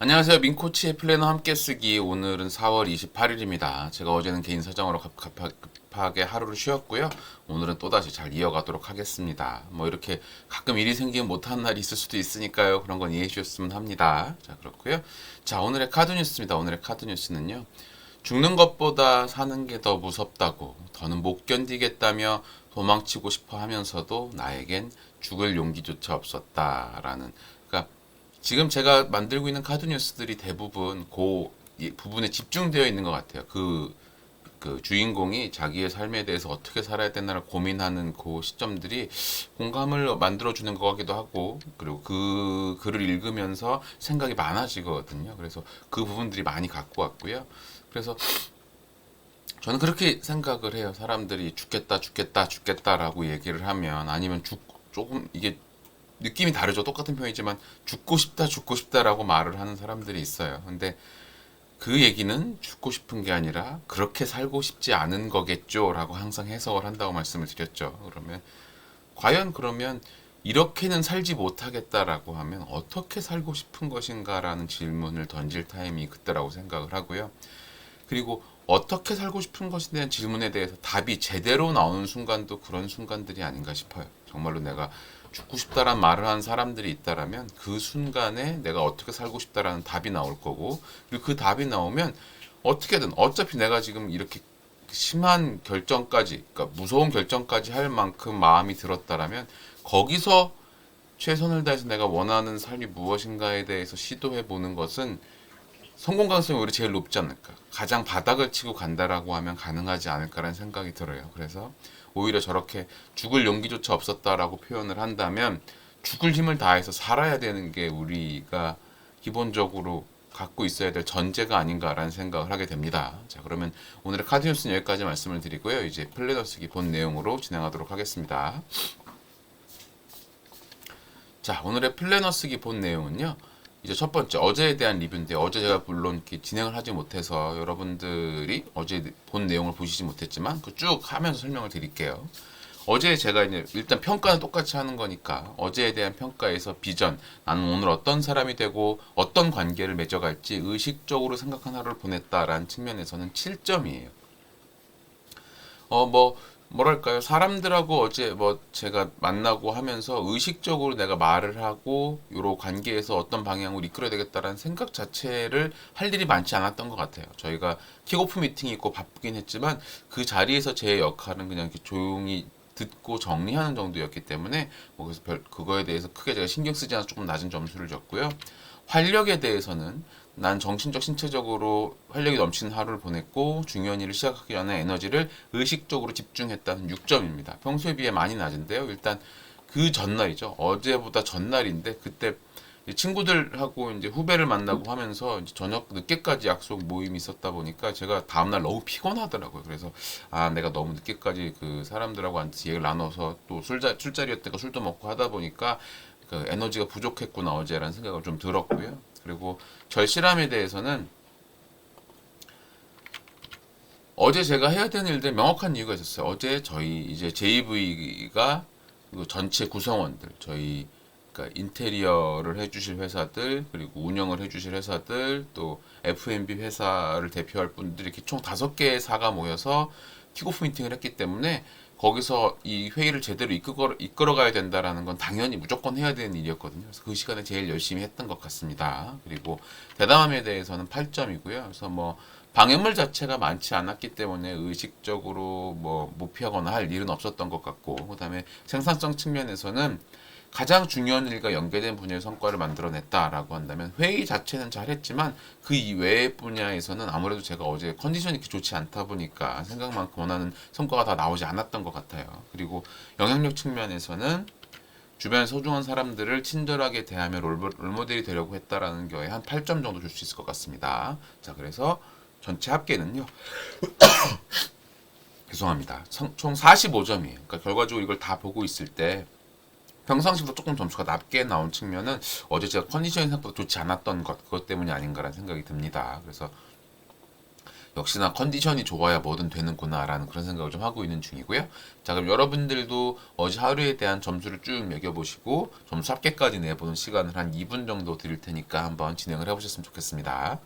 안녕하세요. 민코치의 플래너 함께 쓰기. 오늘은 4월 28일입니다. 제가 어제는 개인 사정으로 급하게 하루를 쉬었고요. 오늘은 또다시 잘 이어가도록 하겠습니다. 뭐 이렇게 가끔 일이 생기면 못하는 날이 있을 수도 있으니까요. 그런 건 이해해 주셨으면 합니다. 자, 그렇고요. 자, 오늘의 카드 뉴스입니다. 오늘의 카드 뉴스는요. 죽는 것보다 사는 게 더 무섭다고, 더는 못 견디겠다며 도망치고 싶어 하면서도 나에겐 죽을 용기조차 없었다라는. 그러니까 지금 제가 만들고 있는 카드 뉴스들이 대부분 부분에 집중되어 있는 것 같아요. 그 주인공이 자기의 삶에 대해서 어떻게 살아야 되나를 고민하는 그 시점들이 공감을 만들어주는 것 같기도 하고, 그리고 그 글을 읽으면서 생각이 많아지거든요. 그래서 그 부분들이 많이 갖고 왔고요. 그래서 저는 그렇게 생각을 해요. 사람들이 죽겠다, 죽겠다, 죽겠다라고 얘기를 하면, 아니면 조금 이게 느낌이 다르죠. 똑같은 표현이지만 죽고 싶다, 죽고 싶다라고 말을 하는 사람들이 있어요. 근데 그 얘기는 죽고 싶은 게 아니라 그렇게 살고 싶지 않은 거겠죠라고 항상 해석을 한다고 말씀을 드렸죠. 그러면 이렇게는 살지 못하겠다라고 하면 어떻게 살고 싶은 것인가라는 질문을 던질 타임이 그때라고 생각을 하고요. 그리고 어떻게 살고 싶은 것에 대한 질문에 대해서 답이 제대로 나오는 순간도 그런 순간들이 아닌가 싶어요. 정말로 내가 죽고 싶다란 말을 하는 사람들이 있다라면 그 순간에 내가 어떻게 살고 싶다라는 답이 나올 거고, 그리고 그 답이 나오면 어떻게든 어차피 내가 지금 이렇게 심한 결정까지, 그러니까 무서운 결정까지 할 만큼 마음이 들었다라면 거기서 최선을 다해서 내가 원하는 삶이 무엇인가에 대해서 시도해 보는 것은 성공 가능성이 오히려 제일 높지 않을까. 가장 바닥을 치고 간다라고 하면 가능하지 않을까라는 생각이 들어요. 그래서 오히려 저렇게 죽을 용기조차 없었다라고 표현을 한다면 죽을 힘을 다해서 살아야 되는 게 우리가 기본적으로 갖고 있어야 될 전제가 아닌가라는 생각을 하게 됩니다. 자, 그러면 오늘의 카드 뉴스는 여기까지 말씀을 드리고요. 이제 플래너 쓰기 본 내용으로 진행하도록 하겠습니다. 자, 오늘의 플래너 쓰기 본 내용은요. 이제 첫 번째, 어제에 대한 리뷰인데, 어제 제가 물론 이렇게 진행을 하지 못해서 여러분들이 어제 본 내용을 보시지 못했지만 그 쭉 하면서 설명을 드릴게요. 어제 제가 이제 일단 평가는 똑같이 하는 거니까 어제에 대한 평가에서 비전, 나는 오늘 어떤 사람이 되고 어떤 관계를 맺어갈지 의식적으로 생각한 하루를 보냈다라는 측면에서는 7점이에요. 뭐랄까요. 사람들하고 어제 제가 만나고 하면서 의식적으로 내가 말을 하고 요로 관계에서 어떤 방향으로 이끌어야 되겠다라는 생각 자체를 할 일이 많지 않았던 것 같아요. 저희가 킥오프 미팅이 있고 바쁘긴 했지만 그 자리에서 제 역할은 그냥 이렇게 조용히 듣고 정리하는 정도였기 때문에 그래서 그거에 대해서 크게 제가 신경 쓰지 않아서 조금 낮은 점수를 줬고요. 활력에 대해서는 난 정신적, 신체적으로 활력이 넘치는 하루를 보냈고 중요한 일을 시작하기 전에 에너지를 의식적으로 집중했다는 6점입니다. 평소에 비해 많이 낮은데요. 일단 그 전날이죠. 어제보다 전날인데 그때 친구들하고 이제 후배를 만나고 하면서 이제 저녁 늦게까지 약속 모임이 있었다 보니까 제가 다음날 너무 피곤하더라고요. 그래서 내가 너무 늦게까지 그 사람들하고 앉아서 얘기를 나눠서 또 술자리였다가 술도 먹고 하다 보니까 그 에너지가 부족했구나 어제라는 생각을 좀 들었고요. 그리고 절실함에 대해서는 어제 제가 해야 되는 일들 명확한 이유가 있었어요. 어제 저희 이제 JV가 전체 구성원들, 저희 그러니까 인테리어를 해주실 회사들, 그리고 운영을 해주실 회사들, 또 F&B 회사를 대표할 분들이 이렇게 총 5개의 사가 모여서 킥오프 미팅을 했기 때문에 거기서 이 회의를 제대로 이끌어가야 된다라는 건 당연히 무조건 해야 되는 일이었거든요. 그래서 그 시간에 제일 열심히 했던 것 같습니다. 그리고 대담함에 대해서는 8점이고요. 그래서 방해물 자체가 많지 않았기 때문에 의식적으로 무피하거나 할 일은 없었던 것 같고, 그다음에 생산성 측면에서는 가장 중요한 일과 연계된 분야의 성과를 만들어냈다라고 한다면 회의 자체는 잘했지만 그 이외의 분야에서는 아무래도 제가 어제 컨디션이 이렇게 좋지 않다 보니까 생각만큼 원하는 성과가 다 나오지 않았던 것 같아요. 그리고 영향력 측면에서는 주변 소중한 사람들을 친절하게 대하며 롤모델이 되려고 했다라는 거에 한 8점 정도 줄 수 있을 것 같습니다. 자, 그래서 전체 합계는요. 죄송합니다. 총 45점이에요. 그러니까 결과적으로 이걸 다 보고 있을 때 평상시보다 조금 점수가 낮게 나온 측면은 어제 제가 컨디션이 생각보다 좋지 않았던 그것 때문이 아닌가라는 생각이 듭니다. 그래서 역시나 컨디션이 좋아야 뭐든 되는구나라는 그런 생각을 좀 하고 있는 중이고요. 자, 그럼 여러분들도 어제 하루에 대한 점수를 쭉 매겨보시고 점수 합계까지 내보는 시간을 한 2분 정도 드릴 테니까 한번 진행을 해보셨으면 좋겠습니다.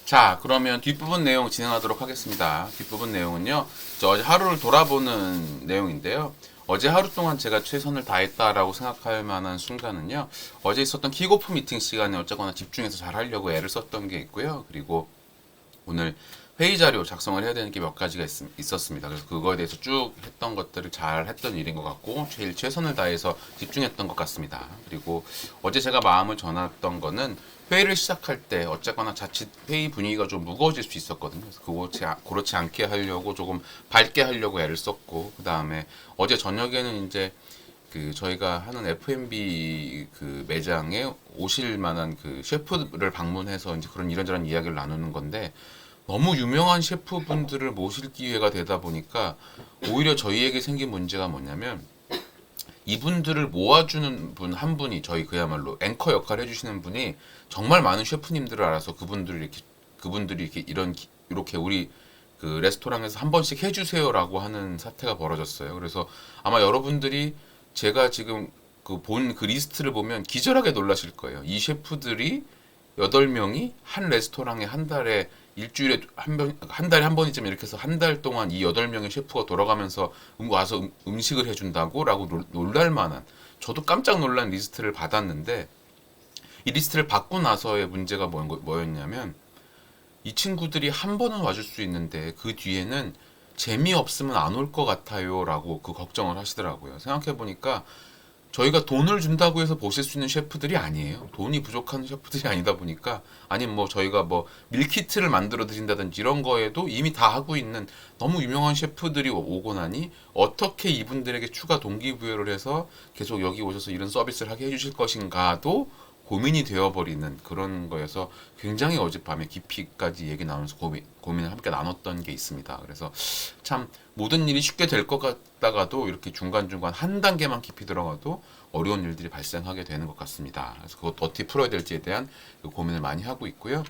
자, 그러면 뒷부분 내용 진행하도록 하겠습니다. 뒷부분 내용은요, 어제 하루를 돌아보는 내용인데요. 어제 하루 동안 제가 최선을 다했다라고 생각할 만한 순간은요, 어제 있었던 킥오프 미팅 시간에 어쨌거나 집중해서 잘 하려고 애를 썼던 게 있고요. 그리고 오늘 회의 자료 작성을 해야 되는 게 몇 가지가 있었습니다. 그래서 그거에 대해서 쭉 했던 것들을 잘 했던 일인 것 같고, 제일 최선을 다해서 집중했던 것 같습니다. 그리고 어제 제가 마음을 전했던 거는 회의를 시작할 때 어쨌거나 자칫 회의 분위기가 좀 무거워질 수 있었거든요. 그래서 그렇지 않게 하려고 조금 밝게 하려고 애를 썼고, 그 다음에 어제 저녁에는 이제 그 저희가 하는 F&B 그 매장에 오실 만한 그 셰프를 방문해서 이제 그런 이런저런 이야기를 나누는 건데, 너무 유명한 셰프분들을 모실 기회가 되다 보니까 오히려 저희에게 생긴 문제가 뭐냐면, 이분들을 모아주는 분 한 분이, 저희 그야말로 앵커 역할을 해주시는 분이 정말 많은 셰프님들을 알아서 그분들이 이렇게 이렇게 우리 그 레스토랑에서 한 번씩 해주세요라고 하는 사태가 벌어졌어요. 그래서 아마 여러분들이 제가 지금 그 본 그 리스트를 보면 기절하게 놀라실 거예요. 이 셰프들이 8명이 한 레스토랑에 한 달에 일주일에 한 달에 한 번이쯤 이렇게 해서 한 달 동안 이 8명의 셰프가 돌아가면서 와서 음식을 해준다고? 라고 놀랄 만한, 저도 깜짝 놀란 리스트를 받았는데, 이 리스트를 받고 나서의 문제가 뭐였냐면, 이 친구들이 한 번은 와줄 수 있는데 그 뒤에는 재미없으면 안 올 것 같아요 라고 그 걱정을 하시더라고요. 생각해보니까 저희가 돈을 준다고 해서 보실 수 있는 셰프들이 아니에요. 돈이 부족한 셰프들이 아니다 보니까, 아니면 뭐 저희가 뭐 밀키트를 만들어 드린다든지 이런 거에도 이미 다 하고 있는 너무 유명한 셰프들이 오고 나니 어떻게 이분들에게 추가 동기부여를 해서 계속 여기 오셔서 이런 서비스를 하게 해주실 것인가도 고민이 되어버리는 그런 거여서, 굉장히 어젯밤에 깊이까지 얘기 나누면서 고민을 함께 나눴던 게 있습니다. 그래서 참 모든 일이 쉽게 될 것 같다가도 이렇게 중간중간 한 단계만 깊이 들어가도 어려운 일들이 발생하게 되는 것 같습니다. 그래서 그것도 어떻게 풀어야 될지에 대한 고민을 많이 하고 있고요.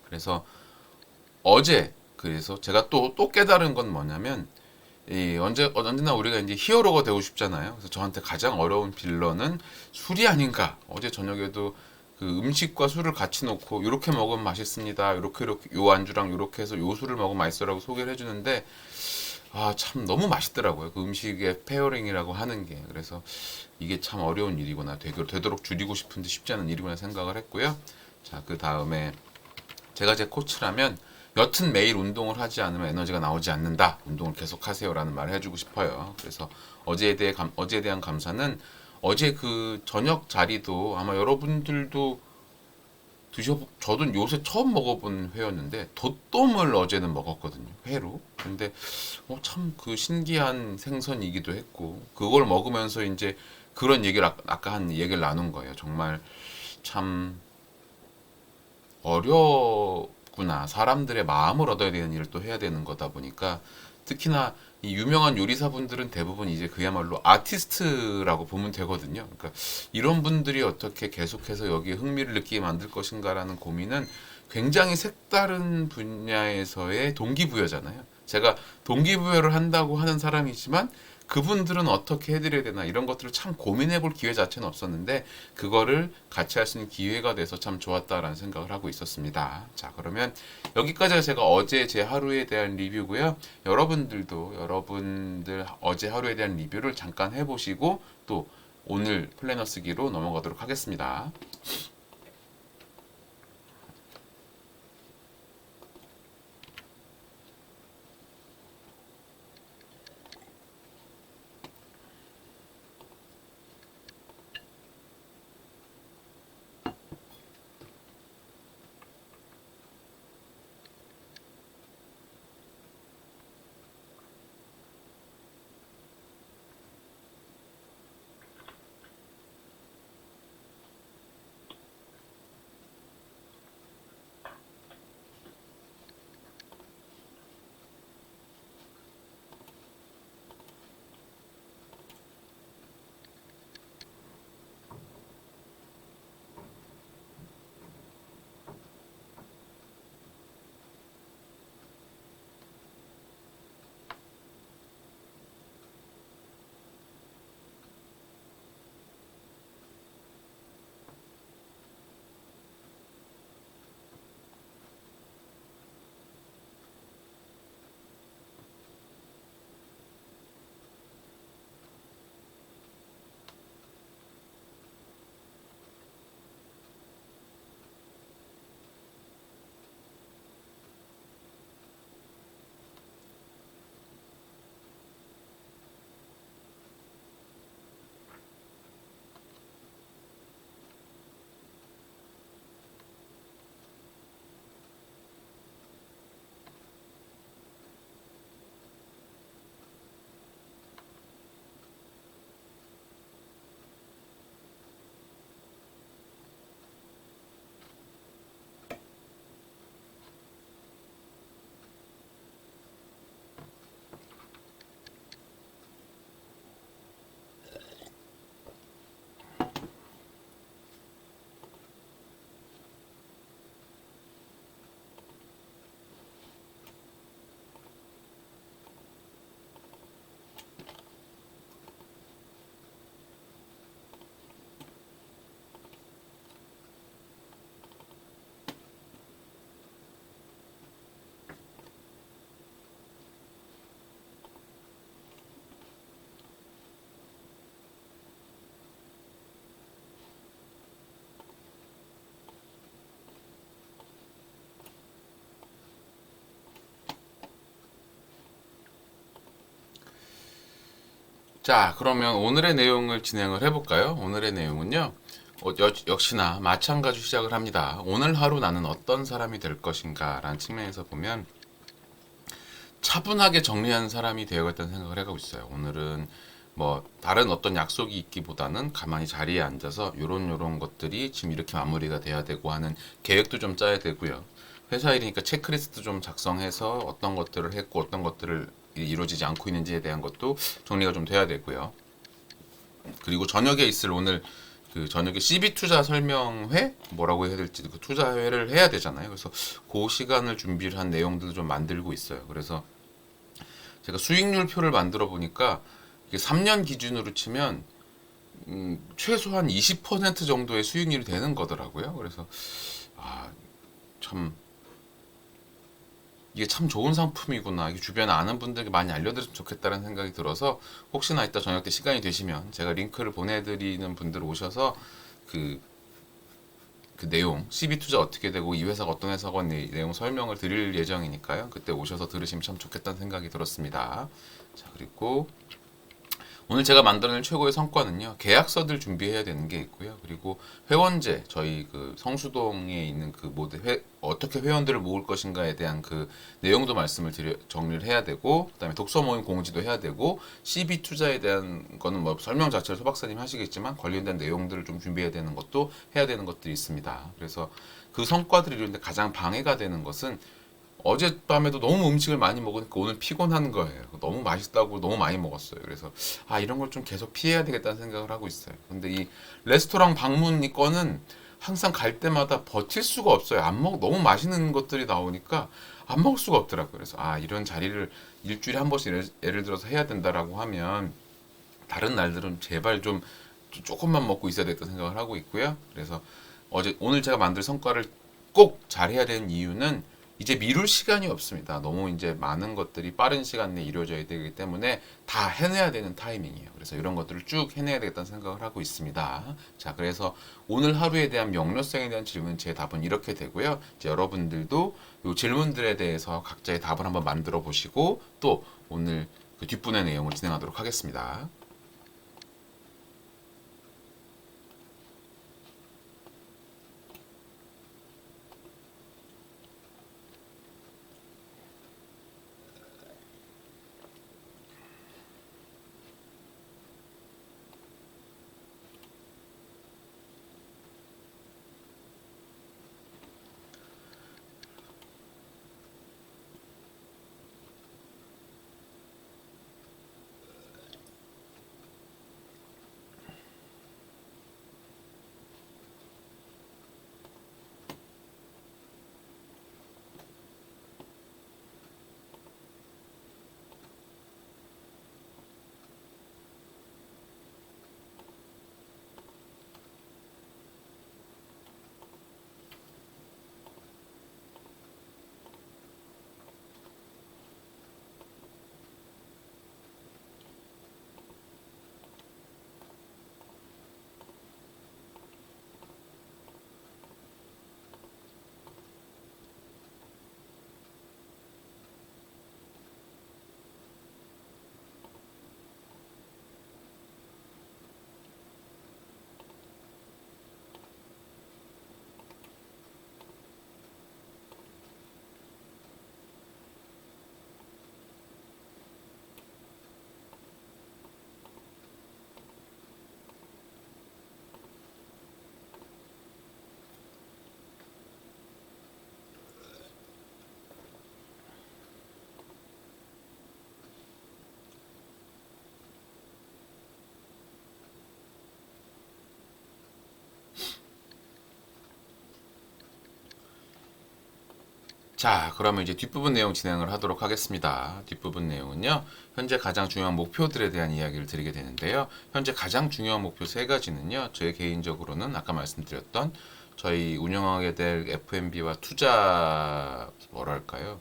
그래서 어제, 그래서 제가 또 깨달은 건 뭐냐면, 언제나 우리가 이제 히어로가 되고 싶잖아요. 그래서 저한테 가장 어려운 빌런은 술이 아닌가. 어제 저녁에도 그 음식과 술을 같이 놓고 이렇게 먹으면 맛있습니다. 이렇게 요 안주랑 이렇게 해서 요 술을 먹으면 맛있어라고 소개를 해주는데, 참 너무 맛있더라고요. 그 음식의 페어링이라고 하는 게. 그래서 이게 참 어려운 일이구나. 되도록 줄이고 싶은데 쉽지 않은 일이구나 생각을 했고요. 자, 그 다음에 제가 제 코치라면 여튼 매일 운동을 하지 않으면 에너지가 나오지 않는다. 운동을 계속 하세요라는 말을 해주고 싶어요. 그래서 어제에 대한 감사는 어제 그 저녁 자리도 아마 여러분들도 저도 요새 처음 먹어본 회였는데 돛돔을 어제는 먹었거든요. 회로. 근데 참 그 신기한 생선이기도 했고 그걸 먹으면서 이제 그런 얘기를 아까 한 얘기를 나눈 거예요. 정말 참 어렵구나. 사람들의 마음을 얻어야 되는 일을 또 해야 되는 거다 보니까 특히나 이 유명한 요리사분들은 대부분 이제 그야말로 아티스트라고 보면 되거든요. 그러니까 이런 분들이 어떻게 계속해서 여기에 흥미를 느끼게 만들 것인가라는 고민은 굉장히 색다른 분야에서의 동기부여잖아요. 제가 동기부여를 한다고 하는 사람이지만 그분들은 어떻게 해드려야 되나 이런 것들을 참 고민해 볼 기회 자체는 없었는데 그거를 같이 할 수 있는 기회가 돼서 참 좋았다라는 생각을 하고 있었습니다. 자, 그러면 여기까지가 제가 어제 제 하루에 대한 리뷰고요. 여러분들도 여러분들 어제 하루에 대한 리뷰를 잠깐 해보시고 또 오늘 플래너 쓰기로 넘어가도록 하겠습니다. 자, 그러면 오늘의 내용을 진행을 해볼까요? 오늘의 내용은요, 역시나 마찬가지로 시작을 합니다. 오늘 하루 나는 어떤 사람이 될 것인가 라는 측면에서 보면 차분하게 정리하는 사람이 되어야겠다는 생각을 해가고 있어요. 오늘은 뭐 다른 어떤 약속이 있기보다는 가만히 자리에 앉아서 요런 것들이 지금 이렇게 마무리가 돼야 되고 하는 계획도 좀 짜야 되고요. 회사 일이니까 체크리스트 좀 작성해서 어떤 것들을 했고 어떤 것들을 이루어지지 않고 있는지에 대한 것도 정리가 좀 돼야 되고요. 그리고 저녁에 있을 오늘 그 저녁에 CB 투자 설명회 뭐라고 해야 될지 그 투자회를 해야 되잖아요. 그래서 그 시간을 준비를 한 내용들도 좀 만들고 있어요. 그래서 제가 수익률 표를 만들어 보니까 이게 3년 기준으로 치면 최소한 20% 정도의 수익률이 되는 거더라고요. 그래서 참 이게 참 좋은 상품이구나. 이게 주변에 아는 분들에게 많이 알려드렸으면 좋겠다는 생각이 들어서 혹시나 이따 저녁 때 시간이 되시면 제가 링크를 보내드리는 분들 오셔서 그, 그 내용, CB 투자 어떻게 되고 이 회사가 어떤 회사건 내용 설명을 드릴 예정이니까요. 그때 오셔서 들으시면 참 좋겠다는 생각이 들었습니다. 자, 그리고 오늘 제가 만들어낸 최고의 성과는요. 계약서들 준비해야 되는 게 있고요. 그리고 회원제, 저희 그 성수동에 있는 그 어떻게 회원들을 모을 것인가에 대한 그 내용도 정리를 해야 되고, 그다음에 독서 모임 공지도 해야 되고, CB 투자에 대한 거는 뭐 설명 자체를 소 박사님 하시겠지만 관련된 내용들을 좀 준비해야 되는 것도 해야 되는 것들이 있습니다. 그래서 그 성과들이 이루는데 가장 방해가 되는 것은 어젯밤에도 너무 음식을 많이 먹으니까 오늘 피곤한 거예요. 너무 맛있다고 너무 많이 먹었어요. 그래서 이런 걸 좀 계속 피해야 되겠다는 생각을 하고 있어요. 근데 이 레스토랑 방문 이 건은 항상 갈 때마다 버틸 수가 없어요. 너무 맛있는 것들이 나오니까 안 먹을 수가 없더라고요. 그래서 이런 자리를 일주일에 한 번씩 예를 들어서 해야 된다라고 하면 다른 날들은 제발 좀 조금만 먹고 있어야 되겠다 생각을 하고 있고요. 그래서 오늘 제가 만들 성과를 꼭 잘해야 되는 이유는 이제 미룰 시간이 없습니다. 너무 이제 많은 것들이 빠른 시간 내에 이루어져야 되기 때문에 다 해내야 되는 타이밍이에요. 그래서 이런 것들을 쭉 해내야 되겠다는 생각을 하고 있습니다. 자, 그래서 오늘 하루에 대한 명료성에 대한 질문, 제 답은 이렇게 되고요. 이제 여러분들도 이 질문들에 대해서 각자의 답을 한번 만들어 보시고 또 오늘 그 뒷분의 내용을 진행하도록 하겠습니다. 자, 그러면 이제 뒷부분 내용 진행을 하도록 하겠습니다. 뒷부분 내용은요, 현재 가장 중요한 목표들에 대한 이야기를 드리게 되는데요. 현재 가장 중요한 목표 세 가지는요, 제 개인적으로는 아까 말씀드렸던 저희 운영하게 될 F&B와 투자, 뭐랄까요,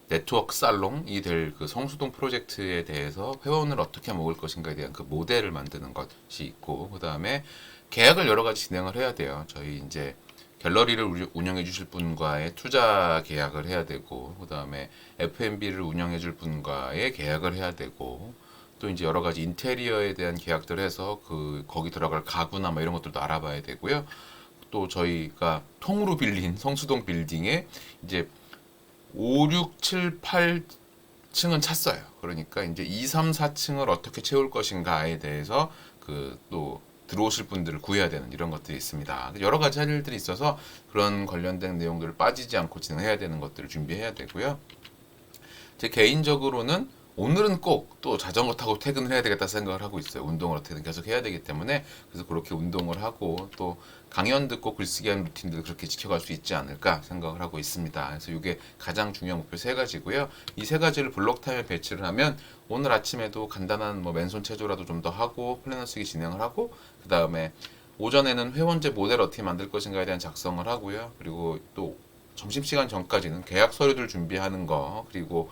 네트워크 살롱이 될 그 성수동 프로젝트에 대해서 회원을 어떻게 모을 것인가에 대한 그 모델을 만드는 것이 있고, 그 다음에 계약을 여러 가지 진행을 해야 돼요. 저희 이제 갤러리를 운영해 주실 분과의 투자 계약을 해야 되고, 그 다음에 F&B를 운영해 줄 분과의 계약을 해야 되고, 또 이제 여러 가지 인테리어에 대한 계약들을 해서 거기 들어갈 가구나 뭐 이런 것들도 알아봐야 되고요. 또 저희가 통으로 빌린 성수동 빌딩에 이제 5, 6, 7, 8층은 찼어요. 그러니까 이제 2, 3, 4층을 어떻게 채울 것인가에 대해서 또 들어오실 분들을 구해야 되는 이런 것들이 있습니다. 여러 가지 할 일들이 있어서 그런 관련된 내용들을 빠지지 않고 진행해야 되는 것들을 준비해야 되고요. 제 개인적으로는 오늘은 꼭 또 자전거 타고 퇴근을 해야 되겠다 생각을 하고 있어요. 운동을 어떻게든 계속 해야 되기 때문에 그래서 그렇게 운동을 하고 또 강연 듣고 글쓰기 하는 루틴들 그렇게 지켜갈 수 있지 않을까 생각을 하고 있습니다. 그래서 이게 가장 중요한 목표 세 가지고요. 이 세 가지를 블록 타임에 배치를 하면 오늘 아침에도 간단한 뭐 맨손 체조라도 좀 더 하고 플래너 쓰기 진행을 하고 그 다음에 오전에는 회원제 모델 어떻게 만들 것인가에 대한 작성을 하고요. 그리고 또 점심시간 전까지는 계약 서류들 준비하는 거, 그리고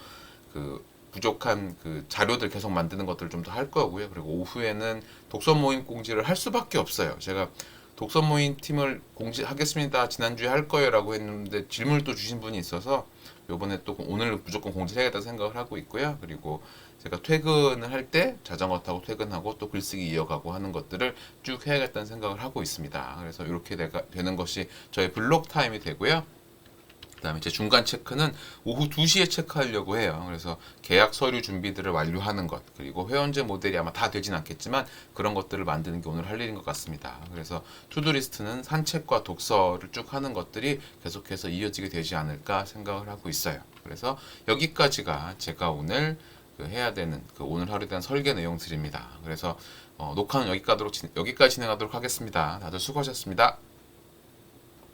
그 부족한 그 자료들 계속 만드는 것들을 좀 더 할 거고요. 그리고 오후에는 독서 모임 공지를 할 수밖에 없어요. 제가 독서 모임 팀을 공지하겠습니다. 지난주에 할 거예요라고 했는데 질문을 또 주신 분이 있어서 요번에 또 오늘 무조건 공지를 해야겠다 생각을 하고 있고요. 그리고 제가 퇴근을 할 때 자전거 타고 퇴근하고 또 글쓰기 이어가고 하는 것들을 쭉 해야겠다는 생각을 하고 있습니다. 그래서 이렇게 되는 것이 저의 블록 타임이 되고요. 그다음에 제 중간 체크는 오후 2시에 체크하려고 해요. 그래서 계약 서류 준비들을 완료하는 것, 그리고 회원제 모델이 아마 다 되진 않겠지만 그런 것들을 만드는 게 오늘 할 일인 것 같습니다. 그래서 투두리스트는 산책과 독서를 쭉 하는 것들이 계속해서 이어지게 되지 않을까 생각을 하고 있어요. 그래서 여기까지가 제가 오늘 해야 되는 오늘 하루에 대한 설계 내용들입니다. 그래서 녹화는 여기까지 진행하도록 하겠습니다. 다들 수고하셨습니다.